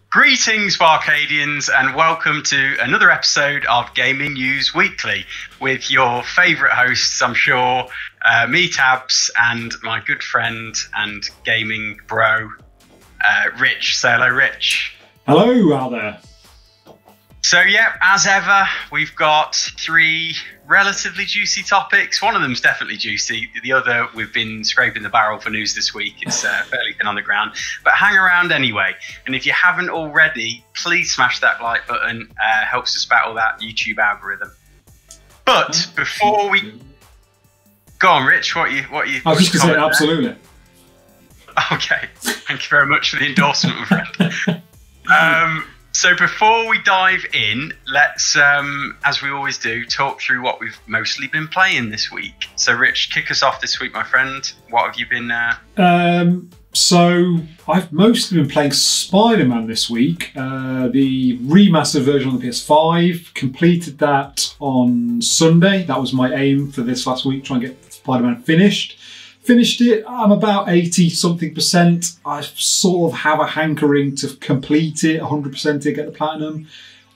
Greetings, Barcadians, and welcome to another episode of Gaming News Weekly with your favourite hosts, I'm sure, me, Tabs, and my good friend and gaming bro, Rich. Say hello, Rich. Hello out there. So, yeah, as ever, we've got three relatively juicy topics. One of them's definitely juicy. The other, we've been scraping the barrel for news this week. It's fairly thin on the ground. But hang around anyway. And if you haven't already, please smash that like button. Helps us battle that YouTube algorithm. But before we... Go on, Rich. What you? I was just going to say absolutely. Okay. Thank you very much for the endorsement, my friend. So before we dive in, let's, as we always do, talk through what we've mostly been playing this week. So Rich, kick us off this week, my friend. What have you been... So I've mostly been playing Spider-Man this week. The remastered version on the PS5. Completed that on Sunday. That was my aim for this last week, try and get Spider-Man finished. Finished it. I'm about 80-something%. I sort of have a hankering to complete it, 100% to get the platinum.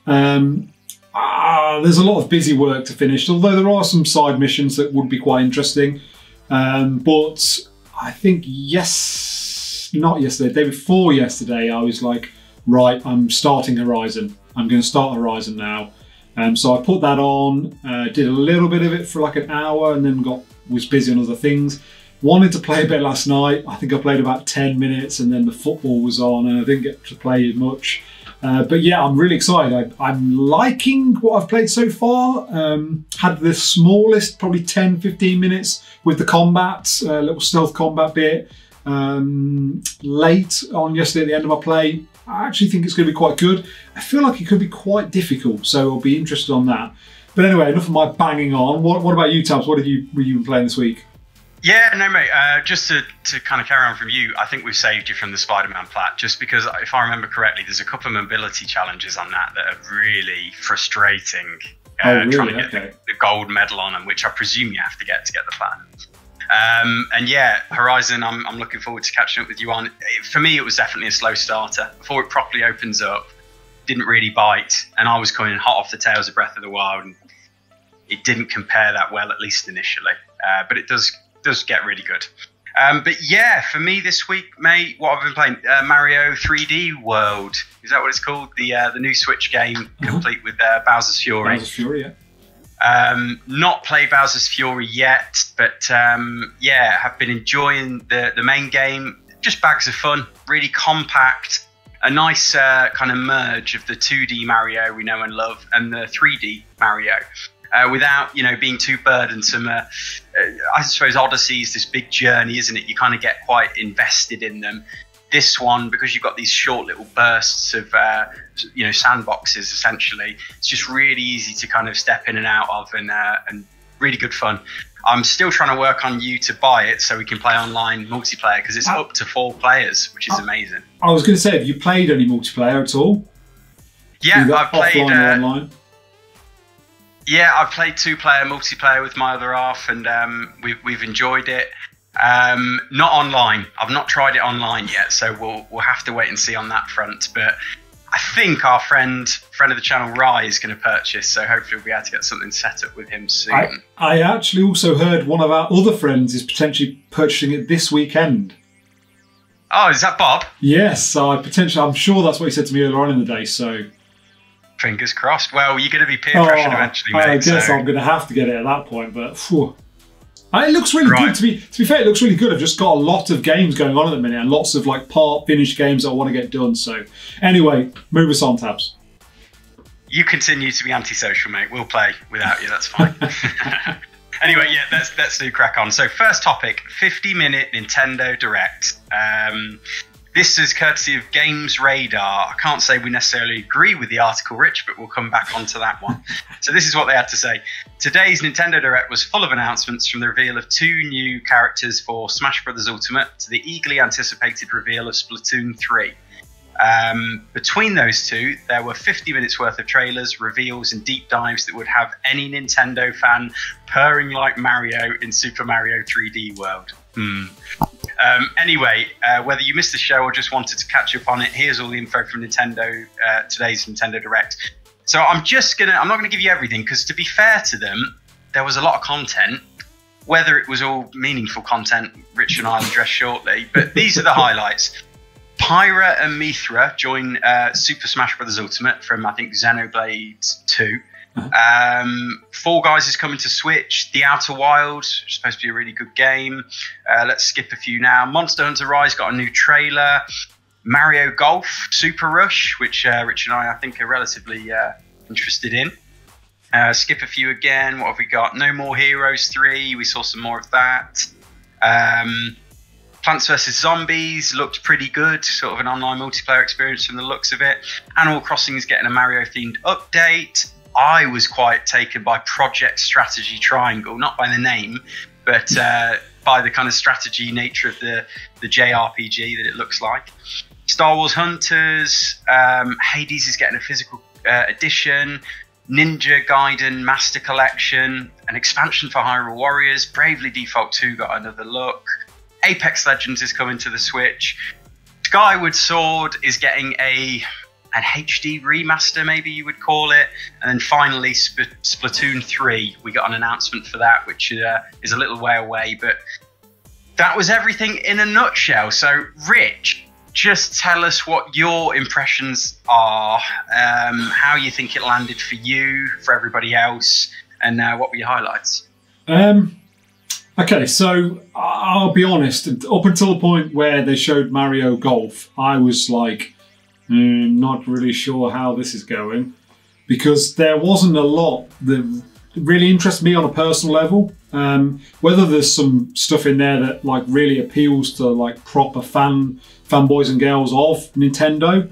There's a lot of busy work to finish, although there are some side missions that would be quite interesting. But I think, not yesterday, the day before yesterday, I was like, right, I'm starting Horizon. I'm going to start Horizon now. So I put that on, did a little bit of it for like an hour, and then was busy on other things. Wanted to play a bit last night. I think I played about 10 minutes and then the football was on and I didn't get to play much. But yeah, I'm really excited. I'm liking what I've played so far. Had the smallest, probably 10-15 minutes with the combat, little stealth combat bit. Late on yesterday at the end of my play. I actually think it's going to be quite good. I feel like it could be quite difficult, so I'll be interested on that. But anyway, enough of my banging on. What about you, Tabs? What were you been playing this week? Yeah, no, mate, just to kind of carry on from you, I think we've saved you from the Spider-Man plat, just because if I remember correctly, there's a couple of mobility challenges on that are really frustrating. Really? Trying to get the gold medal on them, which I presume you have to get the platinum. And yeah, Horizon, I'm looking forward to catching up with you on. For me, it was definitely a slow starter. Before it properly opens up, didn't really bite, and I was coming hot off the tails of Breath of the Wild, and it didn't compare that well, at least initially. But it does get really good. But yeah, for me this week, mate, what I've been playing, Mario 3D World. Is that what it's called? The new Switch game, complete with Bowser's Fury. Bowser's Fury, yeah. Not played Bowser's Fury yet, but yeah, have been enjoying the main game. Just bags of fun, really compact. A nice kind of merge of the 2D Mario we know and love and the 3D Mario. Without, being too burdensome. I suppose Odyssey is this big journey, isn't it? You kind of get quite invested in them. This one, because you've got these short little bursts of, sandboxes, essentially, it's just really easy to kind of step in and out of and really good fun. I'm still trying to work on you to buy it so we can play online multiplayer because it's up to 4 players, which is amazing. I was going to say, have you played any multiplayer at all? Yeah, I've played... offline or online? Yeah, I've played 2-player multiplayer with my other half, and we've enjoyed it. Not online. I've not tried it online yet, so we'll have to wait and see on that front. But I think our friend of the channel, Rye, is going to purchase, so hopefully we'll be able to get something set up with him soon. I actually also heard one of our other friends is potentially purchasing it this weekend. Oh, is that Bob? Yes, I'm sure that's what he said to me earlier on in the day. So. Fingers crossed. Well, you're going to be peer pressured eventually, mate. I guess I'm going to have to get it at that point, but it looks really good. To be fair, it looks really good. I've just got a lot of games going on at the minute and lots of part-finished games that I want to get done. So anyway, move us on, Tabs. You continue to be antisocial, mate. We'll play without you. That's fine. Anyway, yeah, let's do crack on. So first topic, 50-minute Nintendo Direct. This is courtesy of Games Radar. I can't say we necessarily agree with the article, Rich, but we'll come back onto that one. So this is what they had to say. Today's Nintendo Direct was full of announcements, from the reveal of 2 new characters for Smash Bros. Ultimate to the eagerly anticipated reveal of Splatoon 3. Between those two, there were 50 minutes worth of trailers, reveals, and deep dives that would have any Nintendo fan purring like Mario in Super Mario 3D World. Anyway, whether you missed the show or just wanted to catch up on it, here's all the info from Nintendo, today's Nintendo Direct. So I'm not gonna give you everything, because to be fair to them, there was a lot of content. Whether it was all meaningful content, Rich and I will address shortly, but these are the highlights. Pyra and Mithra join Super Smash Bros. Ultimate from, I think, Xenoblade 2. Fall Guys is coming to Switch. The Outer Wilds, supposed to be a really good game. Let's skip a few now. Monster Hunter Rise got a new trailer. Mario Golf Super Rush, which Rich and I think, are relatively interested in. Skip a few again. What have we got? No More Heroes 3. We saw some more of that. Plants vs Zombies looked pretty good. Sort of an online multiplayer experience from the looks of it. Animal Crossing is getting a Mario-themed update. I was quite taken by Project Strategy Triangle, not by the name, but by the kind of strategy nature of the JRPG that it looks like. Star Wars Hunters. Hades is getting a physical edition. Ninja Gaiden Master Collection, an expansion for Hyrule Warriors. Bravely Default 2 got another look. Apex Legends is coming to the Switch. Skyward Sword is getting an HD remaster, maybe you would call it. And then finally, Splatoon 3, we got an announcement for that, which is a little way away. But that was everything in a nutshell. So, Rich, just tell us what your impressions are, how you think it landed for you, for everybody else, and what were your highlights? Okay, so I'll be honest, up until the point where they showed Mario Golf, I was like, not really sure how this is going, because there wasn't a lot that really interests me on a personal level. Whether there's some stuff in there that like really appeals to like proper fanboys and girls of Nintendo,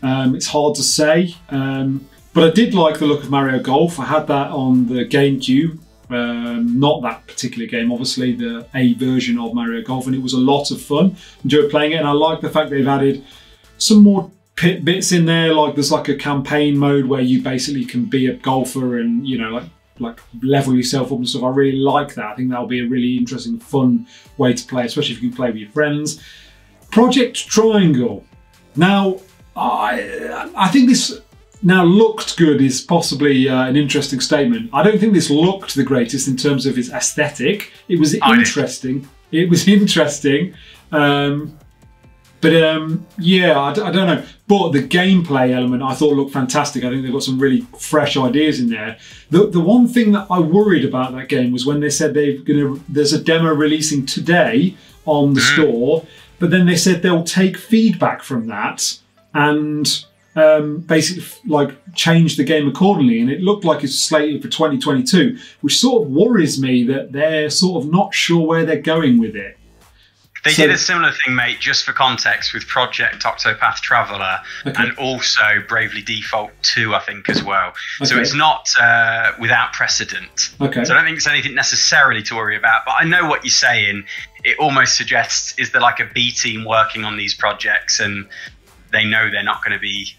it's hard to say. But I did like the look of Mario Golf. I had that on the GameCube. Not that particular game, obviously the A version of Mario Golf, and it was a lot of fun. Enjoyed playing it, and I like the fact they've added some more bits in there. Like there's like a campaign mode where you basically can be a golfer and, you know, like level yourself up and stuff. I really like that. I think that'll be a really interesting, fun way to play, especially if you can play with your friends. Project Triangle. Now, I think this now looked good is possibly an interesting statement. I don't think this looked the greatest in terms of its aesthetic. It was interesting. It was interesting. Yeah, I don't know. But the gameplay element I thought looked fantastic. I think they've got some really fresh ideas in there. The one thing that I worried about that game was when they said there's a demo releasing today on the store, but then they said they'll take feedback from that and basically like change the game accordingly. And it looked like it's slated for 2022, which sort of worries me that they're sort of not sure where they're going with it. They did a similar thing, mate, just for context, with Project Octopath Traveler and also Bravely Default 2, I think, as well. Okay. So it's not without precedent. Okay. So I don't think it's anything necessarily to worry about. But I know what you're saying. It almost suggests, is there like a B team working on these projects and they know they're not going to be,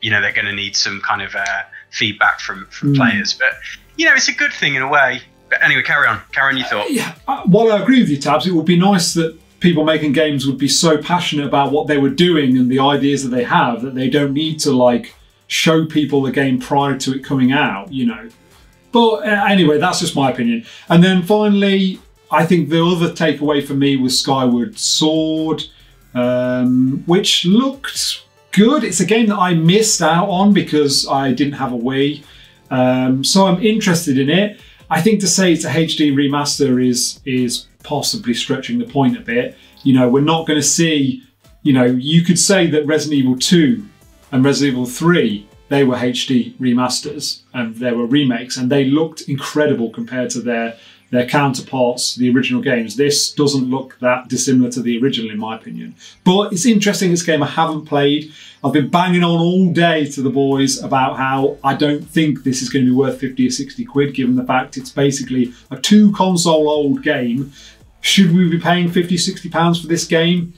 you know, they're going to need some kind of feedback from players. But, you know, it's a good thing in a way. But anyway, carry on. Carry on your thought. Yeah. While I agree with you, Tabs, it would be nice that people making games would be so passionate about what they were doing and the ideas that they have that they don't need to like show people the game prior to it coming out, you know. But anyway, that's just my opinion. And then finally, I think the other takeaway for me was Skyward Sword, which looked good. It's a game that I missed out on because I didn't have a Wii. So I'm interested in it. I think to say it's a HD remaster is possibly stretching the point a bit. You know, we're not going to see, you know, you could say that Resident Evil 2 and Resident Evil 3, they were HD remasters and they were remakes and they looked incredible compared to their counterparts, the original games. This doesn't look that dissimilar to the original, in my opinion. But it's interesting, this game I haven't played. I've been banging on all day to the boys about how I don't think this is going to be worth 50 or 60 quid, given the fact it's basically a 2-console old game. Should we be paying 50, 60 pounds for this game?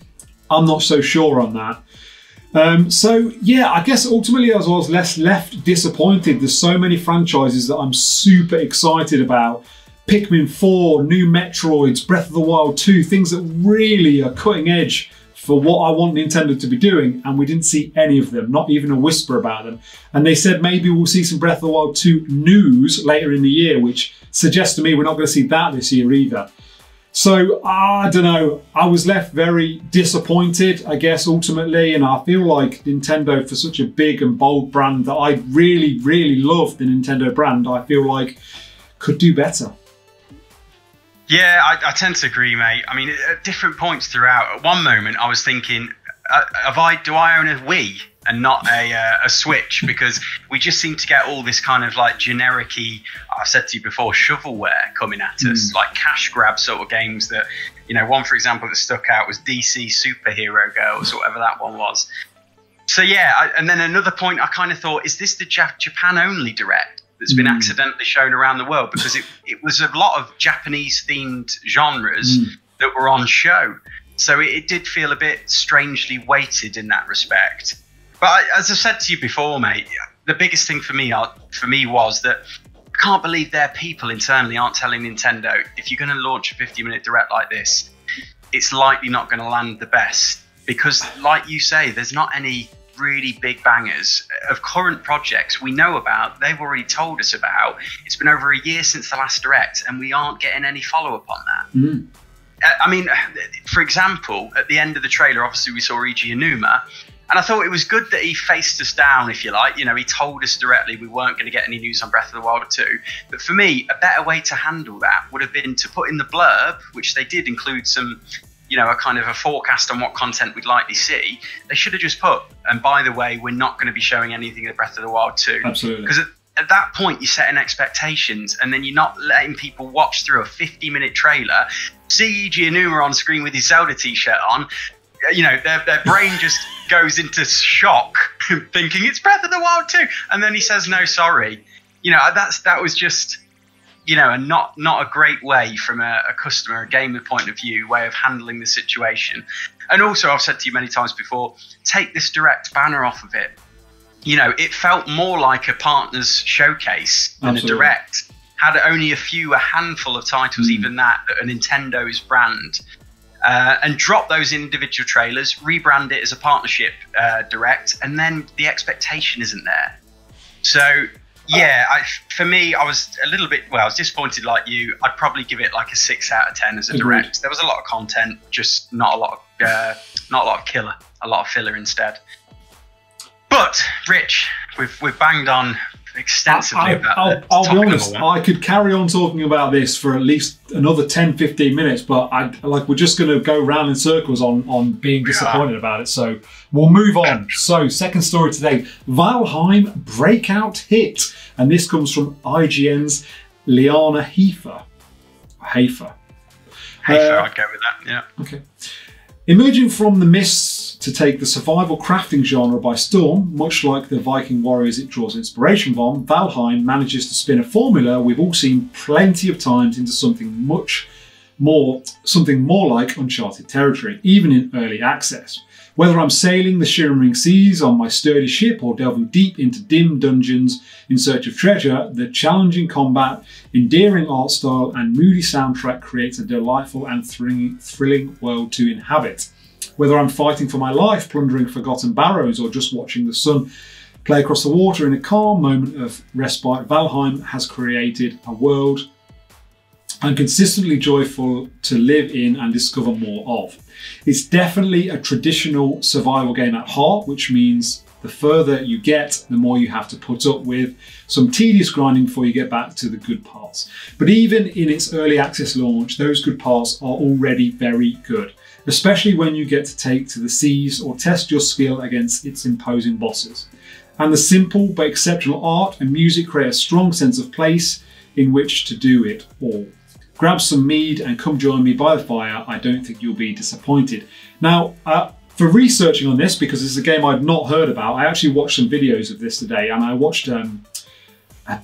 I'm not so sure on that. So yeah, I guess ultimately I was left disappointed. There's so many franchises that I'm super excited about Pikmin 4, new Metroids, Breath of the Wild 2, things that really are cutting edge for what I want Nintendo to be doing, and we didn't see any of them, not even a whisper about them. And they said maybe we'll see some Breath of the Wild 2 news later in the year, which suggests to me we're not going to see that this year either. So, I don't know, I was left very disappointed, I guess, ultimately, and I feel like Nintendo, for such a big and bold brand that I really, really love, the Nintendo brand, I feel like could do better. Yeah, I tend to agree, mate. I mean, at different points throughout, at one moment I was thinking, do I own a Wii and not a Switch? Because we just seem to get all this kind of like generic-y, I've said to you before, shovelware coming at us, like cash grab sort of games that, you know, one, for example, that stuck out was DC Superhero Girls, or whatever that one was. So yeah, and then another point I kind of thought, is this the Japan-only Direct that's been accidentally shown around the world? Because it was a lot of Japanese-themed genres that were on show. So it did feel a bit strangely weighted in that respect. But as I said to you before, mate, the biggest thing for me was that I can't believe their people internally aren't telling Nintendo, if you're going to launch a 50-minute Direct like this, it's likely not going to land the best. Because like you say, there's not any really big bangers of current projects we know about, they've already told us about. It's been over a year since the last Direct, and we aren't getting any follow-up on that. I mean, for example, at the end of the trailer, obviously we saw Eiji Aonuma, and I thought it was good that he faced us down, if you like. You know, he told us directly we weren't going to get any news on Breath of the Wild 2. But for me, a better way to handle that would have been to put in the blurb, which they did include some, you know, a kind of a forecast on what content we'd likely see. They should have just put, and by the way, we're not going to be showing anything of Breath of the Wild 2. Absolutely. Because at that point, you're setting expectations, and then you're not letting people watch through a 50-minute trailer, see Eiji Aonuma on screen with his Zelda t-shirt on. You know, their brain just goes into shock, thinking it's Breath of the Wild 2, and then he says, no, sorry. You know, that was just, you know, not a great way from a customer, a gamer point of view, way of handling the situation. And also, I've said to you many times before, take this Direct banner off of it. You know, it felt more like a partners showcase than a Direct. Had only a handful of titles, even that are Nintendo's brand. And drop those individual trailers, rebrand it as a partnership Direct, and then the expectation isn't there. So, yeah, for me, I was a little bit, I was disappointed like you. I'd probably give it like a 6 out of 10 as a Direct. There was a lot of content, just not a lot of killer, a lot of filler instead. But, Rich, we've banged on extensively about I'll be honest, I could carry on talking about this for at least another 10-15 minutes, but we're just going to go round in circles on being disappointed about it, so we'll move on. So, second story today, Valheim Breakout Hit, and this comes from IGN's Liana Hafer, I'd go with that, yeah. Okay. Emerging from the mists to take the survival crafting genre by storm, much like the Viking Warriors it draws inspiration from, Valheim manages to spin a formula we've all seen plenty of times into something more like uncharted territory, even in early access. Whether I'm sailing the shimmering seas on my sturdy ship or delving deep into dim dungeons in search of treasure, the challenging combat, endearing art style and moody soundtrack creates a delightful and thrilling world to inhabit. Whether I'm fighting for my life, plundering forgotten barrows, or just watching the sun play across the water in a calm moment of respite, Valheim has created a world I'm consistently joyful to live in and discover more of. It's definitely a traditional survival game at heart, which means the further you get, the more you have to put up with some tedious grinding before you get back to the good parts. But even in its early access launch, those good parts are already very good, especially when you get to take to the seas or test your skill against its imposing bosses. And the simple but exceptional art and music create a strong sense of place in which to do it all. Grab some mead and come join me by the fire. I don't think you'll be disappointed. Now, for researching on this, because this is a game I'd not heard about, I actually watched some videos of this today, and I watched a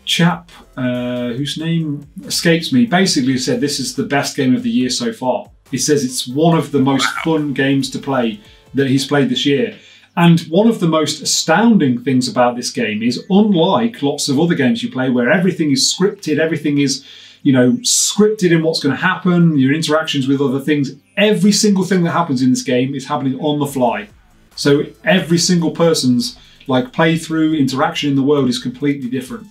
chap whose name escapes me, basically said this is the best game of the year so far. He says it's one of the most fun games to play that he's played this year. And one of the most astounding things about this game is, unlike lots of other games you play where everything is scripted, everything is, scripted in what's going to happen, your interactions with other things. Every single thing that happens in this game is happening on the fly. So every single person's playthrough interaction in the world is completely different.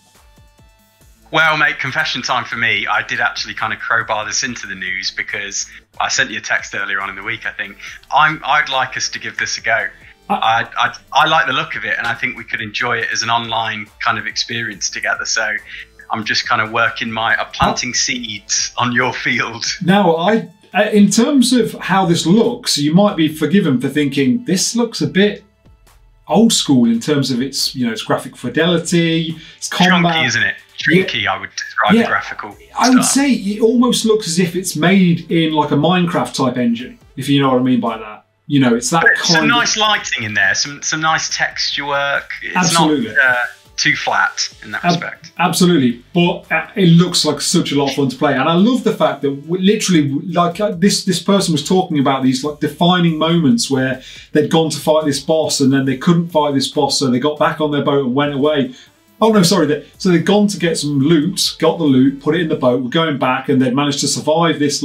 Well, mate, confession time for me. I did actually kind of crowbar this into the news because I sent you a text earlier on in the week, I think. I'd like us to give this a go. I like the look of it, and I think we could enjoy it as an online kind of experience together. So I'm just kind of planting seeds on your field. Now, in terms of how this looks, you might be forgiven for thinking this looks a bit old school in terms of its graphic fidelity, its combat. Chunky, isn't it? Chunky, yeah. I would describe the graphical style. I would say it almost looks as if it's made in like a Minecraft type engine, if you know what I mean by that. It's that kind some nice lighting in there, some nice texture work. It's absolutely not too flat in that respect. Absolutely, but it looks like such a lot of fun to play, and I love the fact that literally, this person was talking about these defining moments where they'd gone to fight this boss and then they couldn't fight this boss, so they got back on their boat and went away. Oh no, sorry. So they'd gone to get some loot, got the loot, put it in the boat, were going back, and they'd managed to survive this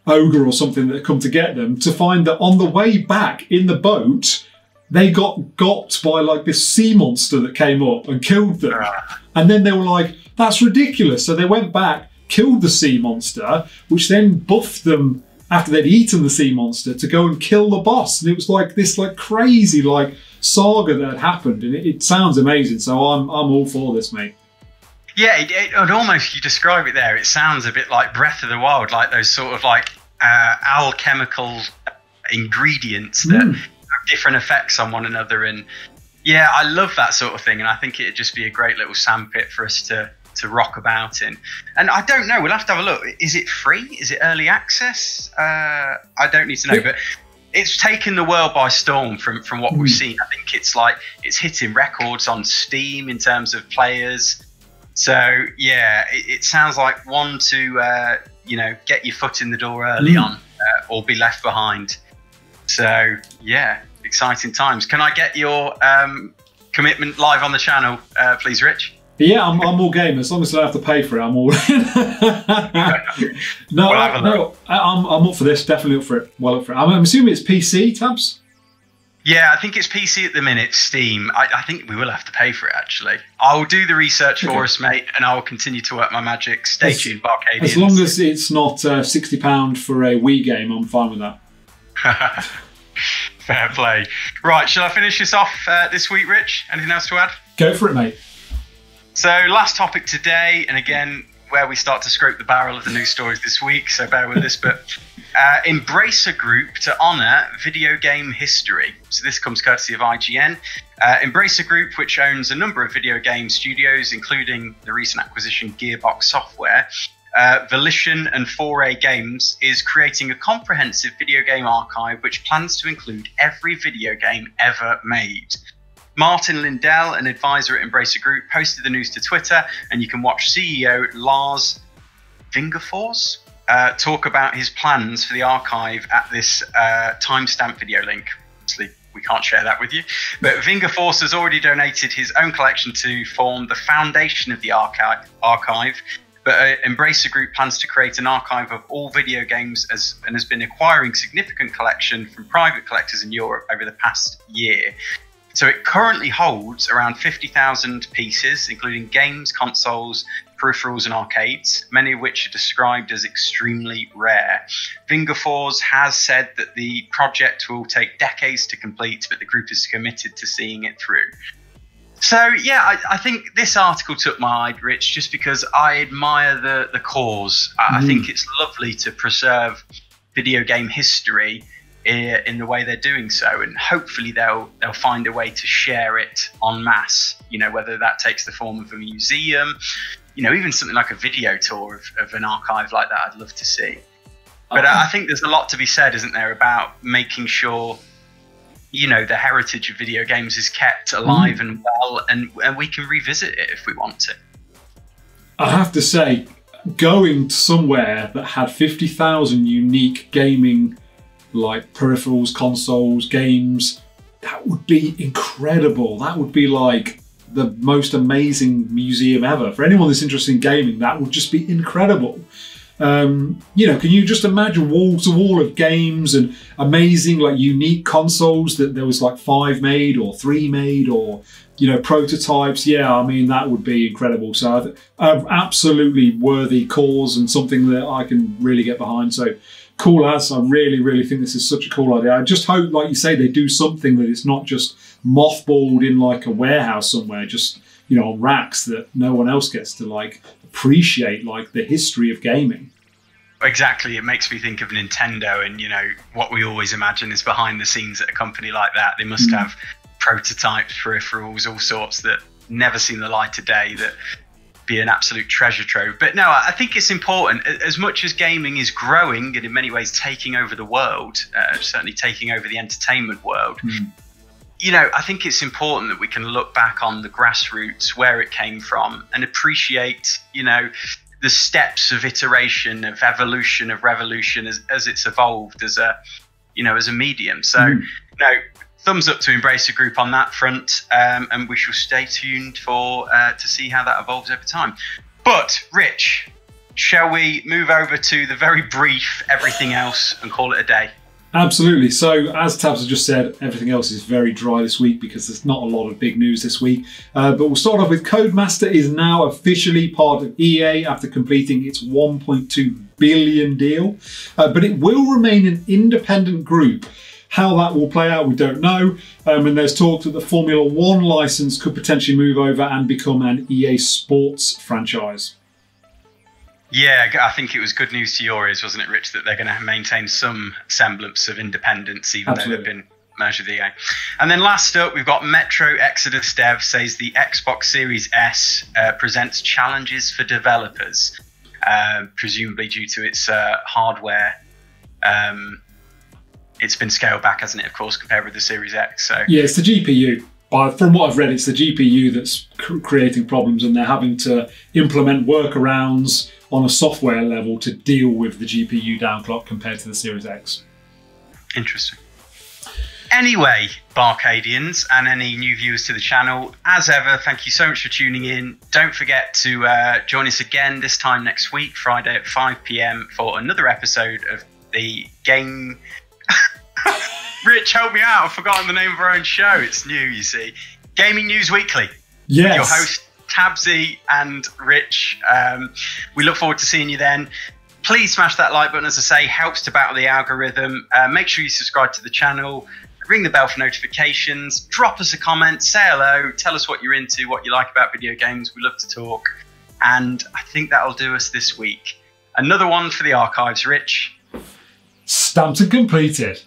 ogre or something that had come to get them, to find that on the way back in the boat, they got by this sea monster that came up and killed them. And then they were like, that's ridiculous. So they went back, killed the sea monster, which then buffed them after they'd eaten the sea monster to go and kill the boss. And it was this crazy saga that had happened, and it sounds amazing. So I'm all for this, mate. Yeah, it almost, you describe it there, it sounds a bit like Breath of the Wild, like those sort of alchemical ingredients that have different effects on one another. And yeah, I love that sort of thing, and I think it'd just be a great little sandpit for us to rock about in. And I don't know, we'll have to have a look. Is it free? Is it early access? I don't need to know, but it's taken the world by storm from what we've seen. I think it's hitting records on Steam in terms of players. So yeah, it sounds like one to get your foot in the door early on, or be left behind. So yeah, exciting times. Can I get your commitment live on the channel, please, Rich? Yeah, I'm all game. As long as I don't have to pay for it, I'm all in. No, I'm up for this. Definitely up for it. Well up for it. I'm assuming it's PC, Tabs? Yeah, I think it's PC at the minute, Steam. I think we will have to pay for it, actually. I'll do the research for us, mate, and I'll continue to work my magic. Stay tuned, BArcadians. As long as it's not £60 for a Wii game, I'm fine with that. Fair play. Right, shall I finish this off this week, Rich? Anything else to add? Go for it, mate. So, last topic today, and again, where we start to scrape the barrel of the news stories this week, so bear with us, but Embracer Group to honour video game history. So this comes courtesy of IGN. Embracer Group, which owns a number of video game studios, including the recent acquisition Gearbox Software, Volition and 4A Games, is creating a comprehensive video game archive which plans to include every video game ever made. Martin Lindell, an advisor at Embracer Group, posted the news to Twitter, and you can watch CEO Lars Vingefors talk about his plans for the archive at this timestamp video link. Obviously, we can't share that with you, but Vingefors has already donated his own collection to form the foundation of the archive. But Embracer Group plans to create an archive of all video games and has been acquiring significant collection from private collectors in Europe over the past year. So it currently holds around 50,000 pieces, including games, consoles, peripherals and arcades, many of which are described as extremely rare. Vingefors has said that the project will take decades to complete, but the group is committed to seeing it through. So yeah, I think this article took my eye, Rich, just because I admire the cause. I think it's lovely to preserve video game history in the way they're doing so, and hopefully they'll find a way to share it en masse, whether that takes the form of a museum, even something like a video tour of an archive like that. I'd love to see. But I think there's a lot to be said, isn't there, about making sure the heritage of video games is kept alive and well, and we can revisit it if we want to. I have to say, going somewhere that had 50,000 unique gaming peripherals, consoles, games, that would be incredible. That would be the most amazing museum ever. For anyone that's interested in gaming, that would just be incredible. You know, can you just imagine wall to wall of games and amazing, like, unique consoles that there was like 5 made or 3 made, or, you know, prototypes? Yeah, I mean, that would be incredible. So absolutely worthy cause and something that I can really get behind. So cool as. I really, really think this is such a cool idea. I just hope, like you say, they do something that it's not just mothballed in like a warehouse somewhere, just, you know, on racks that no one else gets to like appreciate, like the history of gaming. Exactly. It makes me think of Nintendo, and, you know, what we always imagine is behind the scenes at a company like that. They must have prototypes, peripherals, all sorts that never seen the light of day, that be an absolute treasure trove. But no, I think it's important, as much as gaming is growing and in many ways taking over the world, certainly taking over the entertainment world, you know, I think it's important that we can look back on the grassroots, where it came from, and appreciate, you know, the steps of iteration, of evolution, of revolution as it's evolved as a, you know, as a medium. So, no, thumbs up to Embracer Group on that front, and we shall stay tuned for to see how that evolves over time. But, Rich, shall we move over to the very brief everything else and call it a day? Absolutely. So, as Tabs has just said, everything else is very dry this week because there's not a lot of big news this week. But we'll start off with Codemaster is now officially part of EA after completing its $1.2 billion deal. But it will remain an independent group. How that will play out, we don't know. And there's talk that the Formula One license could potentially move over and become an EA Sports franchise. Yeah, I think it was good news to your ears, wasn't it, Rich, that they're going to maintain some semblance of independence, even though they've been merged with EA. And then last up, we've got Metro Exodus Dev says the Xbox Series S presents challenges for developers, presumably due to its hardware. It's been scaled back, hasn't it, of course, compared with the Series X. So yeah, it's the GPU. From what I've read, it's the GPU that's creating problems, and they're having to implement workarounds on a software level to deal with the GPU downclock compared to the Series X. Interesting. Anyway, BArcadians and any new viewers to the channel, as ever, thank you so much for tuning in. Don't forget to join us again this time next week, Friday at 5 PM, for another episode of the Game... Rich, help me out. I've forgotten the name of our own show. It's new, you see. Gaming News Weekly. Yes. Your host, Tabsy and Rich. We look forward to seeing you then. Please smash that like button, as I say, helps to battle the algorithm. Make sure you subscribe to the channel. Ring the bell for notifications. Drop us a comment. Say hello. Tell us what you're into, what you like about video games. We love to talk. And I think that'll do us this week. Another one for the archives, Rich. Stamped and completed.